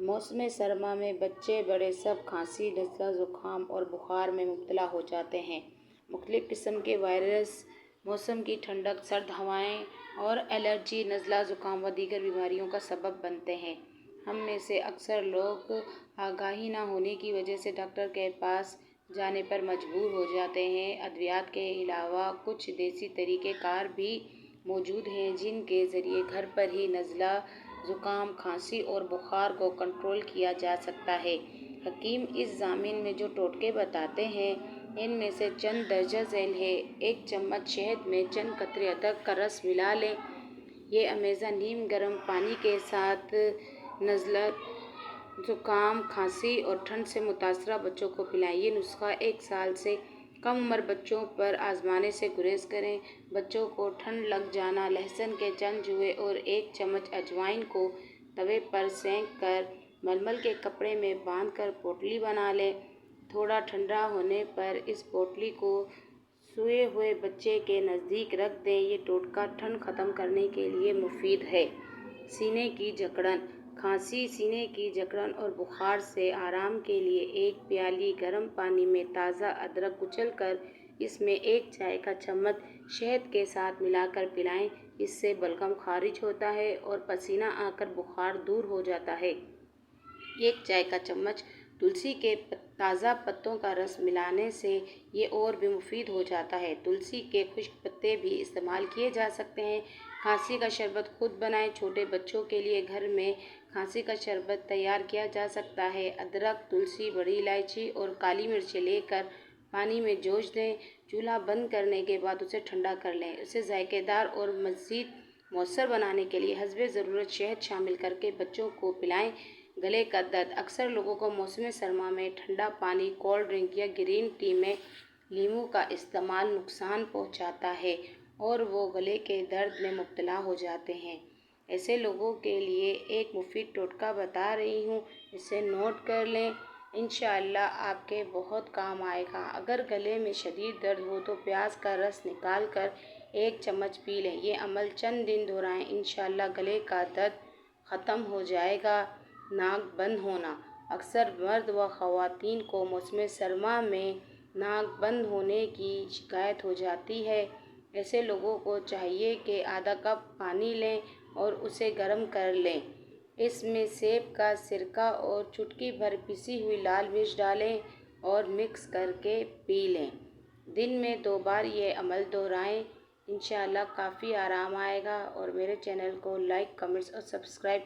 موسم سرما میں بچے بڑے سب کھانسی، نزلہ، زکام اور بخار میں مبتلا ہو جاتے ہیں۔ مختلف قسم کے وائرس، موسم کی ٹھنڈک، سرد ہوائیں اور الرجی نزلہ، زکام و دیگر بیماریوں کا سبب بنتے ہیں۔ ہم میں سے اکثر لوگ آگاہی نہ ہونے کی وجہ سے ڈاکٹر کے پاس جانے پر مجبور ہو جاتے ہیں۔ ادویات کے علاوہ کچھ دیسی طریقہ کار بھی موجود ہیں جن کے ذریعے گھر پر ہی نزلہ، زکام، کھانسی اور بخار کو کنٹرول کیا جا سکتا ہے۔ حکیم اس ضمن میں جو ٹوٹکے بتاتے ہیں ان میں سے چند درج ذیل ہیں۔ 1 چمچ شہد میں چند قطرے ادرک کا رس ملا لیں۔ یہ امیزہ نیم گرم پانی کے ساتھ نزلہ، زکام، کھانسی اور ٹھنڈ سے متاثرہ بچوں کو پلائیں۔ یہ نسخہ 1 سال سے کم عمر بچوں پر آزمانے سے گریز کریں۔ بچوں کو ٹھنڈ لگ جانا، لہسن کے چند جوئے اور 1 چمچ اجوائن کو توے پر سینک کر ململ کے کپڑے میں باندھ کر پوٹلی بنا لیں۔ تھوڑا ٹھنڈا ہونے پر اس پوٹلی کو سوئے ہوئے بچے کے نزدیک رکھ دیں۔ یہ ٹوٹکا ٹھنڈ ختم کرنے کے لیے مفید ہے۔ سینے کی جکڑن، کھانسی، سینے کی جکڑن اور بخار سے آرام کے لیے 1 پیالی گرم پانی میں تازہ ادرک کچل کر اس میں 1 چائے کا چمچ شہد کے ساتھ ملا کر پلائیں۔ اس سے بلغم خارج ہوتا ہے اور پسینہ آ کر بخار دور ہو جاتا ہے۔ 1 چائے کا چمچ تلسی کے تازہ پتوں کا رس ملانے سے یہ اور بھی مفید ہو جاتا ہے۔ تلسی کے خشک پتے بھی استعمال کیے جا سکتے ہیں۔ کھانسی کا شربت خود بنائیں۔ چھوٹے بچوں کے لیے گھر میں کھانسی کا شربت تیار کیا جا سکتا ہے۔ ادرک، تلسی، بڑی الائچی اور کالی مرچ لے کر پانی میں جوش دیں۔ چولہا بند کرنے کے بعد اسے ٹھنڈا کر لیں۔ اسے ذائقہ دار اور مزید مؤثر بنانے کے لیے حسب ضرورت شہد شامل کرکے بچوں کو پلائیں۔ گلے کا درد، اکثر لوگوں کو موسم سرما میں ٹھنڈا پانی، کولڈ ڈرنک یا گرین ٹی میں لیموں کا استعمال نقصان پہنچاتا ہے اور وہ گلے کے درد میں مبتلا ہو جاتے ہیں۔ ایسے لوگوں کے لیے ایک مفید ٹوٹکا بتا رہی ہوں، اسے نوٹ کر لیں۔ انشاءاللہ آپ کے بہت کام آئے گا۔ اگر گلے میں شدید درد ہو تو پیاز کا رس نکال کر 1 چمچ پی لیں۔ یہ عمل چند دن دہرائیں، انشاءاللہ گلے کا درد ختم ہو جائے گا۔ ناک بند ہونا، اکثر مرد و خواتین کو موسم سرما میں ناک بند ہونے کی شکایت ہو جاتی ہے۔ ایسے لوگوں کو چاہیے کہ آدھا کپ پانی لیں اور اسے گرم کر لیں۔ اس میں سیب کا سرکہ اور چٹکی بھر پسی ہوئی لال مرچ ڈالیں اور مکس کر کے پی لیں۔ دن میں 2 بار یہ عمل دہرائیں، انشاءاللہ کافی آرام آئے گا۔ اور میرے چینل کو لائک، کمنٹس اور سبسکرائب